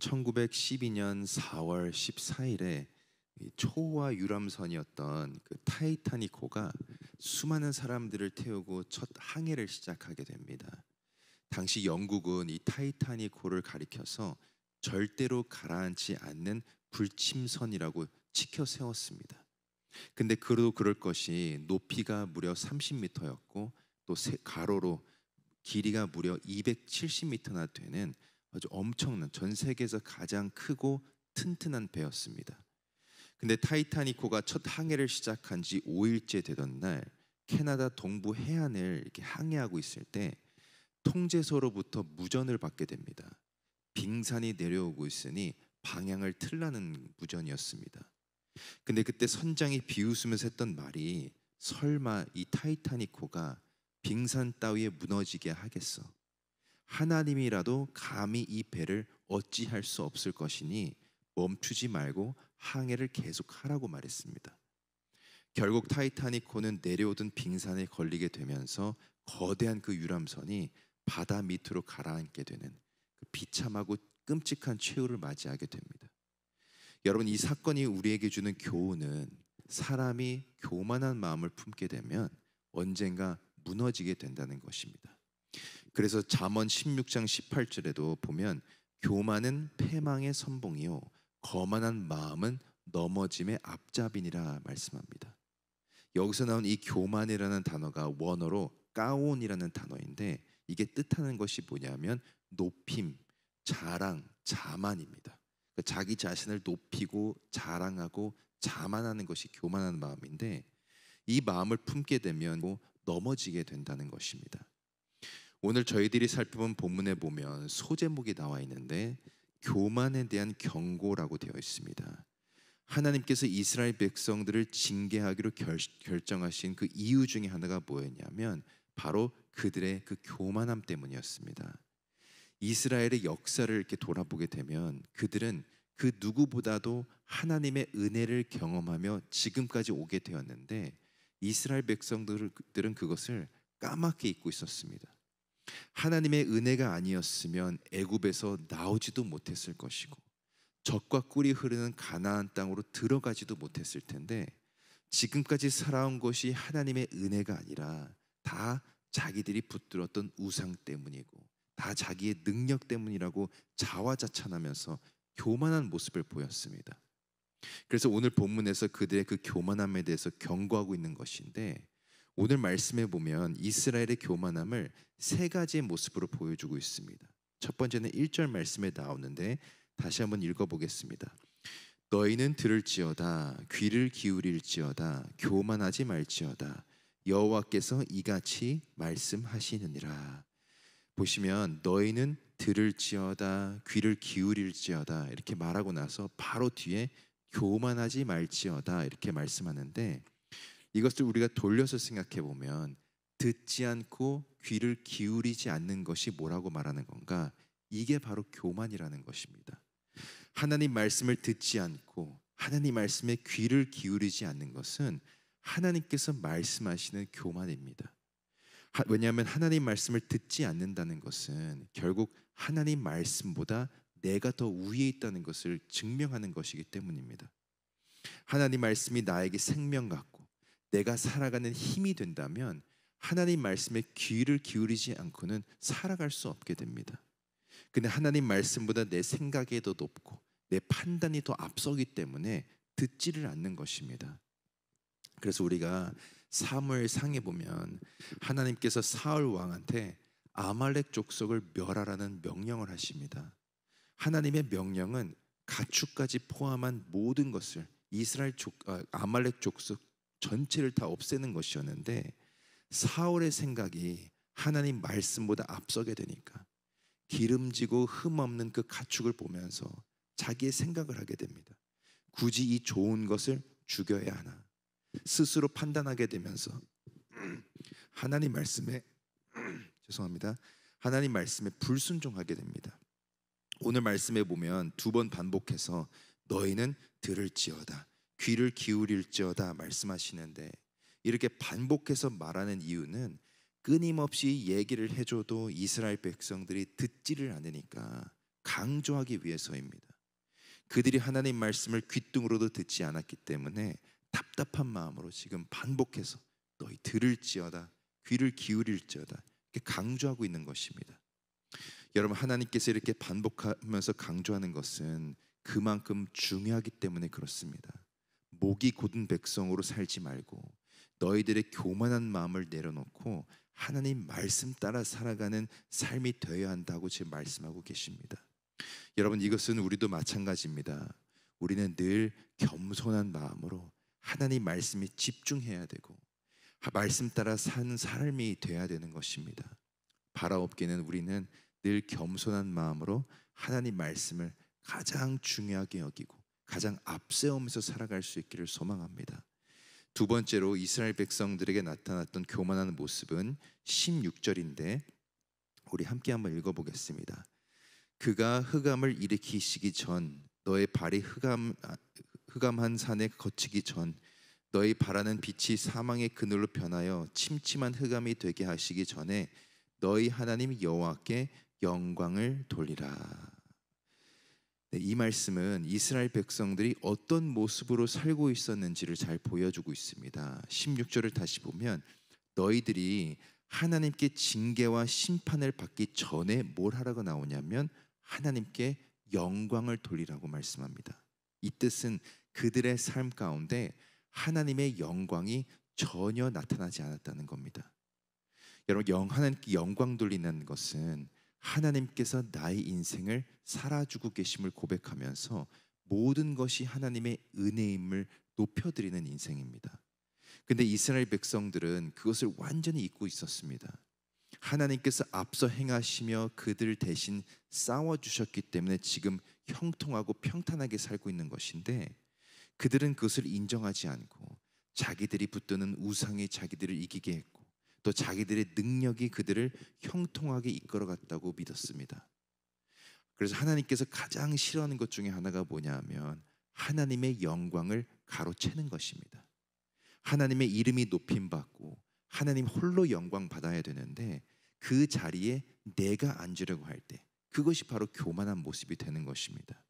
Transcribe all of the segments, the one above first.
1912년 4월 14일에 초호화 유람선이었던 그 타이타닉호가 수많은 사람들을 태우고 첫 항해를 시작하게 됩니다. 당시 영국은 이 타이타닉호를 가리켜서 절대로 가라앉지 않는 불침선이라고 치켜 세웠습니다. 근데 그럴 것이 높이가 무려 30m였고 또 가로로 길이가 무려 270m나 되는 아주 엄청난, 전 세계에서 가장 크고 튼튼한 배였습니다. 근데 타이타닉호가 첫 항해를 시작한 지 5일째 되던 날, 캐나다 동부 해안을 이렇게 항해하고 있을 때 통제소로부터 무전을 받게 됩니다. 빙산이 내려오고 있으니 방향을 틀라는 무전이었습니다. 근데 그때 선장이 비웃으면서 했던 말이, 설마 이 타이타닉호가 빙산 따위에 무너지게 하겠어? 하나님이라도 감히 이 배를 어찌할 수 없을 것이니 멈추지 말고 항해를 계속하라고 말했습니다. 결국 타이타닉호는 내려오던 빙산에 걸리게 되면서 거대한 그 유람선이 바다 밑으로 가라앉게 되는 그 비참하고 끔찍한 최후를 맞이하게 됩니다. 여러분, 이 사건이 우리에게 주는 교훈은 사람이 교만한 마음을 품게 되면 언젠가 무너지게 된다는 것입니다. 그래서 잠언 16장 18절에도 보면 교만은 패망의 선봉이요 거만한 마음은 넘어짐의 앞잡이니라 말씀합니다. 여기서 나온 이 교만이라는 단어가 원어로 까온이라는 단어인데, 이게 뜻하는 것이 뭐냐면 높임, 자랑, 자만입니다. 그러니까 자기 자신을 높이고 자랑하고 자만하는 것이 교만한 마음인데, 이 마음을 품게 되면 넘어지게 된다는 것입니다. 오늘 저희들이 살펴본 본문에 보면 소제목이 나와 있는데 교만에 대한 경고라고 되어 있습니다. 하나님께서 이스라엘 백성들을 징계하기로 결정하신 그 이유 중에 하나가 뭐였냐면 바로 그들의 그 교만함 때문이었습니다. 이스라엘의 역사를 이렇게 돌아보게 되면 그들은 그 누구보다도 하나님의 은혜를 경험하며 지금까지 오게 되었는데, 이스라엘 백성들은 그것을 까맣게 잊고 있었습니다. 하나님의 은혜가 아니었으면 애굽에서 나오지도 못했을 것이고 젖과 꿀이 흐르는 가나안 땅으로 들어가지도 못했을 텐데, 지금까지 살아온 것이 하나님의 은혜가 아니라 다 자기들이 붙들었던 우상 때문이고 다 자기의 능력 때문이라고 자화자찬하면서 교만한 모습을 보였습니다. 그래서 오늘 본문에서 그들의 그 교만함에 대해서 경고하고 있는 것인데, 오늘 말씀에 보면 이스라엘의 교만함을 세 가지의 모습으로 보여주고 있습니다. 첫 번째는 1절 말씀에 나오는데 다시 한번 읽어보겠습니다. 너희는 들을지어다, 귀를 기울일지어다, 교만하지 말지어다, 여호와께서 이같이 말씀하시느니라. 보시면 너희는 들을지어다, 귀를 기울일지어다 이렇게 말하고 나서 바로 뒤에 교만하지 말지어다 이렇게 말씀하는데, 이것을 우리가 돌려서 생각해 보면 듣지 않고 귀를 기울이지 않는 것이 뭐라고 말하는 건가? 이게 바로 교만이라는 것입니다. 하나님 말씀을 듣지 않고 하나님 말씀에 귀를 기울이지 않는 것은 하나님께서 말씀하시는 교만입니다. 왜냐하면 하나님 말씀을 듣지 않는다는 것은 결국 하나님 말씀보다 내가 더 위에 있다는 것을 증명하는 것이기 때문입니다. 하나님 말씀이 나에게 생명 같고 내가 살아가는 힘이 된다면 하나님 말씀에 귀를 기울이지 않고는 살아갈 수 없게 됩니다. 근데 하나님 말씀보다 내 생각이 더 높고 내 판단이 더 앞서기 때문에 듣지를 않는 것입니다. 그래서 우리가 사무엘상에 보면 하나님께서 사울 왕한테 아말렉 족속을 멸하라는 명령을 하십니다. 하나님의 명령은 가축까지 포함한 모든 것을 아말렉 족속 전체를 다 없애는 것이었는데, 사울의 생각이 하나님 말씀보다 앞서게 되니까 기름지고 흠없는 그 가축을 보면서 자기의 생각을 하게 됩니다. 굳이 이 좋은 것을 죽여야 하나 스스로 판단하게 되면서 하나님 말씀에 하나님 말씀에 불순종하게 됩니다. 오늘 말씀에 보면 두 번 반복해서 너희는 들을지어다, 귀를 기울일지어다 말씀하시는데, 이렇게 반복해서 말하는 이유는 끊임없이 얘기를 해줘도 이스라엘 백성들이 듣지를 않으니까 강조하기 위해서입니다. 그들이 하나님 말씀을 귓등으로도 듣지 않았기 때문에 답답한 마음으로 지금 반복해서 너희 들을지어다, 귀를 기울일지어다 이렇게 강조하고 있는 것입니다. 여러분, 하나님께서 이렇게 반복하면서 강조하는 것은 그만큼 중요하기 때문에 그렇습니다. 목이 곧은 백성으로 살지 말고 너희들의 교만한 마음을 내려놓고 하나님 말씀 따라 살아가는 삶이 되어야 한다고 지금 말씀하고 계십니다. 여러분, 이것은 우리도 마찬가지입니다. 우리는 늘 겸손한 마음으로 하나님 말씀에 집중해야 되고 말씀 따라 사는 삶이 되어야 되는 것입니다. 바라옵기는 우리는 늘 겸손한 마음으로 하나님 말씀을 가장 중요하게 여기고 가장 앞세우면서 살아갈 수 있기를 소망합니다. 두 번째로 이스라엘 백성들에게 나타났던 교만한 모습은 16절인데 우리 함께 한번 읽어보겠습니다. 그가 흑암을 일으키시기 전 너의 발이 흑암한 산에 거치기 전 너희 바라는 빛이 사망의 그늘로 변하여 침침한 흑암이 되게 하시기 전에 너희 하나님 여호와께 영광을 돌리라. 네, 이 말씀은 이스라엘 백성들이 어떤 모습으로 살고 있었는지를 잘 보여주고 있습니다. 16절을 다시 보면 너희들이 하나님께 징계와 심판을 받기 전에 뭘 하라고 나오냐면 하나님께 영광을 돌리라고 말씀합니다. 이 뜻은 그들의 삶 가운데 하나님의 영광이 전혀 나타나지 않았다는 겁니다. 여러분, 하나님께 영광 돌리는 것은 하나님께서 나의 인생을 살아주고 계심을 고백하면서 모든 것이 하나님의 은혜임을 높여드리는 인생입니다. 근데 이스라엘 백성들은 그것을 완전히 잊고 있었습니다. 하나님께서 앞서 행하시며 그들 대신 싸워주셨기 때문에 지금 형통하고 평탄하게 살고 있는 것인데 그들은 그것을 인정하지 않고 자기들이 붙드는 우상이 자기들을 이기게 했고 또 자기들의 능력이 그들을 형통하게 이끌어갔다고 믿었습니다. 그래서 하나님께서 가장 싫어하는 것 중에 하나가 뭐냐면 하나님의 영광을 가로채는 것입니다. 하나님의 이름이 높임받고 하나님 홀로 영광 받아야 되는데 그 자리에 내가 앉으려고 할 때 그것이 바로 교만한 모습이 되는 것입니다.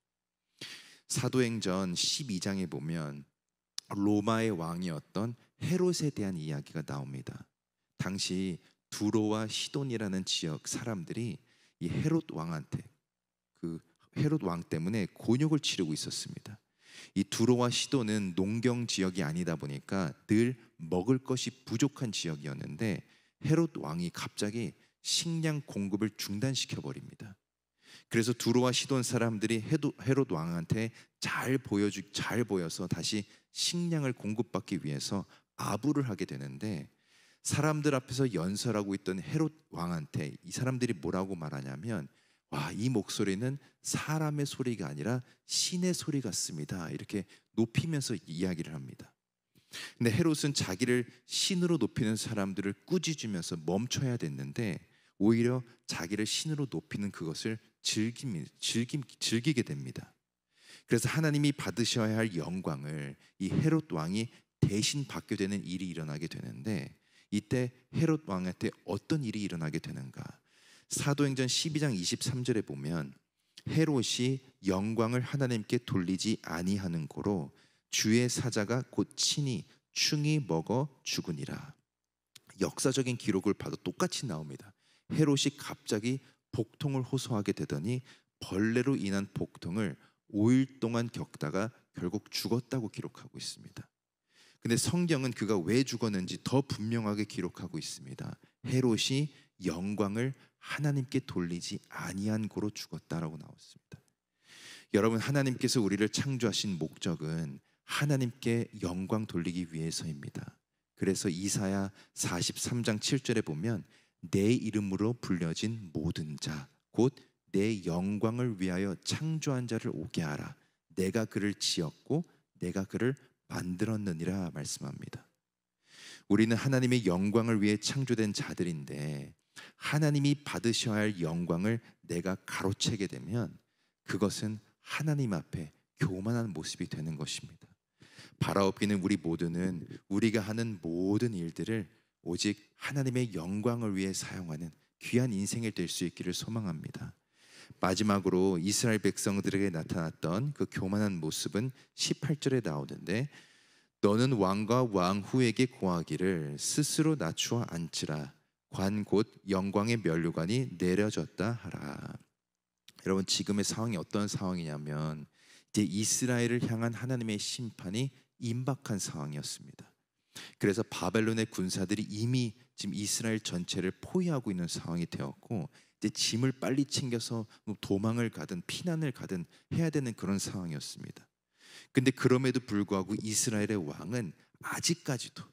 사도행전 12장에 보면 로마의 왕이었던 헤롯에 대한 이야기가 나옵니다. 당시 두로와 시돈이라는 지역 사람들이 이 헤롯 왕한테 헤롯 왕 때문에 곤욕을 치르고 있었습니다. 이 두로와 시돈은 농경 지역이 아니다 보니까 늘 먹을 것이 부족한 지역이었는데 헤롯 왕이 갑자기 식량 공급을 중단시켜 버립니다. 그래서 두로와 시돈 사람들이 헤롯 왕한테 잘 보여서 다시 식량을 공급받기 위해서 아부를 하게 되는데 사람들 앞에서 연설하고 있던 헤롯 왕한테 이 사람들이 뭐라고 말하냐면 와, 이 목소리는 사람의 소리가 아니라 신의 소리 같습니다. 이렇게 높이면서 이야기를 합니다. 근데 헤롯은 자기를 신으로 높이는 사람들을 꾸짖으면서 멈춰야 됐는데 오히려 자기를 신으로 높이는 그것을 즐기게 됩니다. 그래서 하나님이 받으셔야 할 영광을 이 헤롯 왕이 대신 받게 되는 일이 일어나게 되는데 이때 헤롯 왕한테 어떤 일이 일어나게 되는가? 사도행전 12장 23절에 보면 헤롯이 영광을 하나님께 돌리지 아니하는 고로 주의 사자가 곧 친히 충이 먹어 죽으니라. 역사적인 기록을 봐도 똑같이 나옵니다. 헤롯이 갑자기 복통을 호소하게 되더니 벌레로 인한 복통을 5일 동안 겪다가 결국 죽었다고 기록하고 있습니다. 근데 성경은 그가 왜 죽었는지 더 분명하게 기록하고 있습니다. 헤롯이 영광을 하나님께 돌리지 아니한 고로 죽었다라고 나왔습니다. 여러분, 하나님께서 우리를 창조하신 목적은 하나님께 영광 돌리기 위해서입니다. 그래서 이사야 43장 7절에 보면 내 이름으로 불려진 모든 자 곧 내 영광을 위하여 창조한 자를 오게 하라. 내가 그를 지었고 내가 그를 만들었느니라 말씀합니다. 우리는 하나님의 영광을 위해 창조된 자들인데 하나님이 받으셔야 할 영광을 내가 가로채게 되면 그것은 하나님 앞에 교만한 모습이 되는 것입니다. 바라옵기는 우리 모두는 우리가 하는 모든 일들을 오직 하나님의 영광을 위해 사용하는 귀한 인생이 될 수 있기를 소망합니다. 마지막으로 이스라엘 백성들에게 나타났던 그 교만한 모습은 18절에 나오는데, 너는 왕과 왕 후에게 고하기를 스스로 낮추어 앉으라. 관 곧 영광의 면류관이 내려졌다 하라. 여러분, 지금의 상황이 어떤 상황이냐면 이제 이스라엘을 향한 하나님의 심판이 임박한 상황이었습니다. 그래서 바벨론의 군사들이 이미 지금 이스라엘 전체를 포위하고 있는 상황이 되었고, 이제 짐을 빨리 챙겨서 도망을 가든 피난을 가든 해야 되는 그런 상황이었습니다. 근데 그럼에도 불구하고 이스라엘의 왕은 아직까지도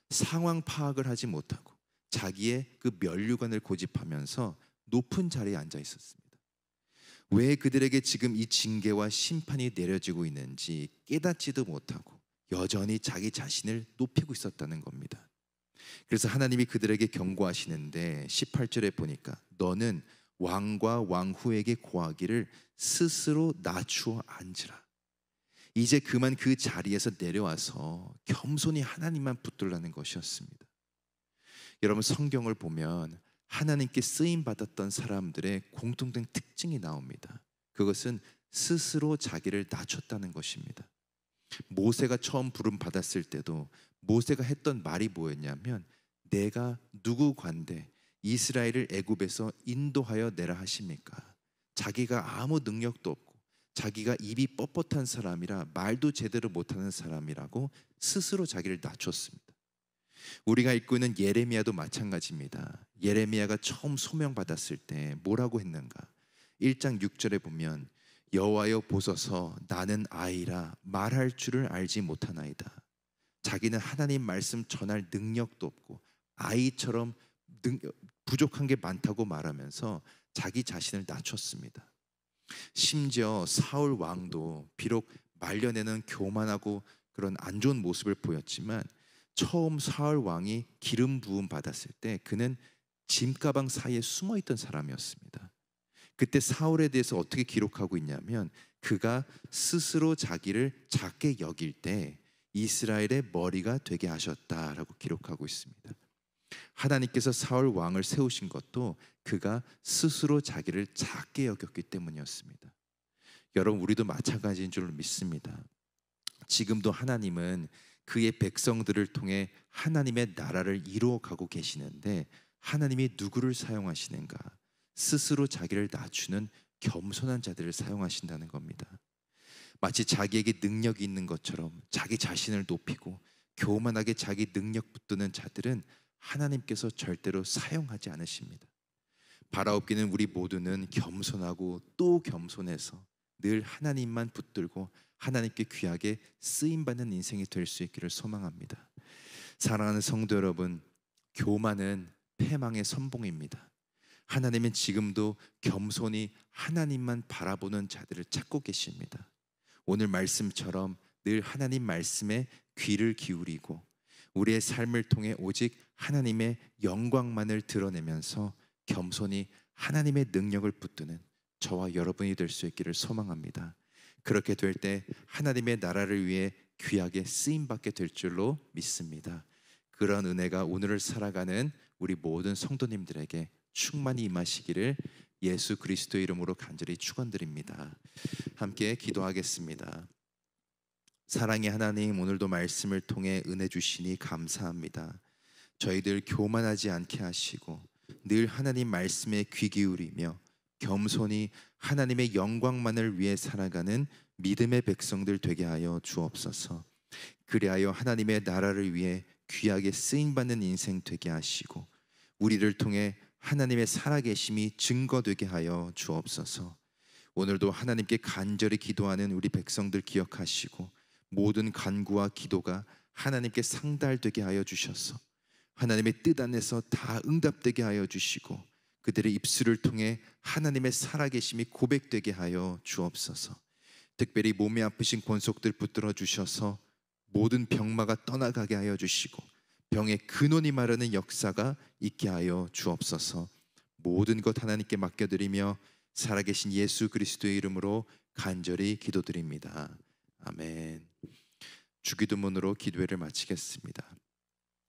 상황 파악을 하지 못하고 자기의 그 면류관을 고집하면서 높은 자리에 앉아 있었습니다. 왜 그들에게 지금 이 징계와 심판이 내려지고 있는지 깨닫지도 못하고 여전히 자기 자신을 높이고 있었다는 겁니다. 그래서 하나님이 그들에게 경고하시는데 18절에 보니까 너는 왕과 왕 후에게 고하기를 스스로 낮추어 앉으라. 이제 그만 그 자리에서 내려와서 겸손히 하나님만 붙들라는 것이었습니다. 여러분, 성경을 보면 하나님께 쓰임 받았던 사람들의 공통된 특징이 나옵니다. 그것은 스스로 자기를 낮췄다는 것입니다. 모세가 처음 부름 받았을 때도 모세가 했던 말이 뭐였냐면, 내가 누구 관대 이스라엘을 애굽에서 인도하여 내라 하십니까? 자기가 아무 능력도 없고 자기가 입이 뻣뻣한 사람이라 말도 제대로 못하는 사람이라고 스스로 자기를 낮췄습니다. 우리가 읽고 있는 예레미야도 마찬가지입니다. 예레미야가 처음 소명받았을 때 뭐라고 했는가? 1장 6절에 보면 여호와여 보소서 나는 아이라 말할 줄을 알지 못하나이다. 자기는 하나님 말씀 전할 능력도 없고 아이처럼 부족한 게 많다고 말하면서 자기 자신을 낮췄습니다. 심지어 사울 왕도 비록 말년에는 교만하고 그런 안 좋은 모습을 보였지만 처음 사울 왕이 기름 부음 받았을 때 그는 짐가방 사이에 숨어 있던 사람이었습니다. 그때 사울에 대해서 어떻게 기록하고 있냐면, 그가 스스로 자기를 작게 여길 때 이스라엘의 머리가 되게 하셨다라고 기록하고 있습니다. 하나님께서 사울 왕을 세우신 것도 그가 스스로 자기를 작게 여겼기 때문이었습니다. 여러분, 우리도 마찬가지인 줄 믿습니다. 지금도 하나님은 그의 백성들을 통해 하나님의 나라를 이루어가고 계시는데, 하나님이 누구를 사용하시는가? 스스로 자기를 낮추는 겸손한 자들을 사용하신다는 겁니다. 마치 자기에게 능력이 있는 것처럼 자기 자신을 높이고 교만하게 자기 능력 붙드는 자들은 하나님께서 절대로 사용하지 않으십니다. 바라옵기는 우리 모두는 겸손하고 또 겸손해서 늘 하나님만 붙들고 하나님께 귀하게 쓰임받는 인생이 될 수 있기를 소망합니다. 사랑하는 성도 여러분, 교만은 패망의 선봉입니다. 하나님은 지금도 겸손히 하나님만 바라보는 자들을 찾고 계십니다. 오늘 말씀처럼 늘 하나님 말씀에 귀를 기울이고 우리의 삶을 통해 오직 하나님의 영광만을 드러내면서 겸손히 하나님의 능력을 붙드는 저와 여러분이 될 수 있기를 소망합니다. 그렇게 될 때 하나님의 나라를 위해 귀하게 쓰임받게 될 줄로 믿습니다. 그런 은혜가 오늘을 살아가는 우리 모든 성도님들에게 충만히 임하시기를 예수 그리스도의 이름으로 간절히 축원드립니다. 함께 기도하겠습니다. 사랑의 하나님, 오늘도 말씀을 통해 은혜 주시니 감사합니다. 저희들 교만하지 않게 하시고 늘 하나님 말씀에 귀 기울이며 겸손히 하나님의 영광만을 위해 살아가는 믿음의 백성들 되게 하여 주옵소서. 그리하여 하나님의 나라를 위해 귀하게 쓰임받는 인생 되게 하시고 우리를 통해 하나님의 살아계심이 증거되게 하여 주옵소서. 오늘도 하나님께 간절히 기도하는 우리 백성들 기억하시고 모든 간구와 기도가 하나님께 상달되게 하여 주셔서 하나님의 뜻 안에서 다 응답되게 하여 주시고 그들의 입술을 통해 하나님의 살아계심이 고백되게 하여 주옵소서. 특별히 몸이 아프신 권속들 붙들어 주셔서 모든 병마가 떠나가게 하여 주시고 병의 근원이 마르는 역사가 있게 하여 주옵소서. 모든 것 하나님께 맡겨드리며 살아계신 예수 그리스도의 이름으로 간절히 기도드립니다. 아멘. 주기도문으로 기도회를 마치겠습니다.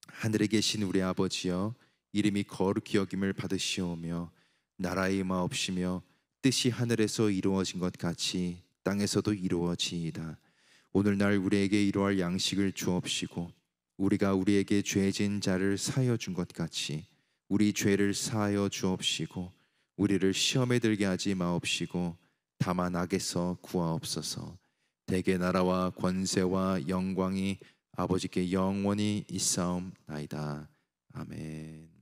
하늘에 계신 우리 아버지여, 이름이 거룩히 여김을 받으시오며 나라의 임하옵시며 뜻이 하늘에서 이루어진 것 같이 땅에서도 이루어지이다. 오늘날 우리에게 이러할 양식을 주옵시고 우리가 우리에게 죄진 자를 사하여 준 것 같이 우리 죄를 사하여 주옵시고 우리를 시험에 들게 하지 마옵시고 다만 악에서 구하옵소서. 대개 나라와 권세와 영광이 아버지께 영원히 있사옵나이다. 아멘.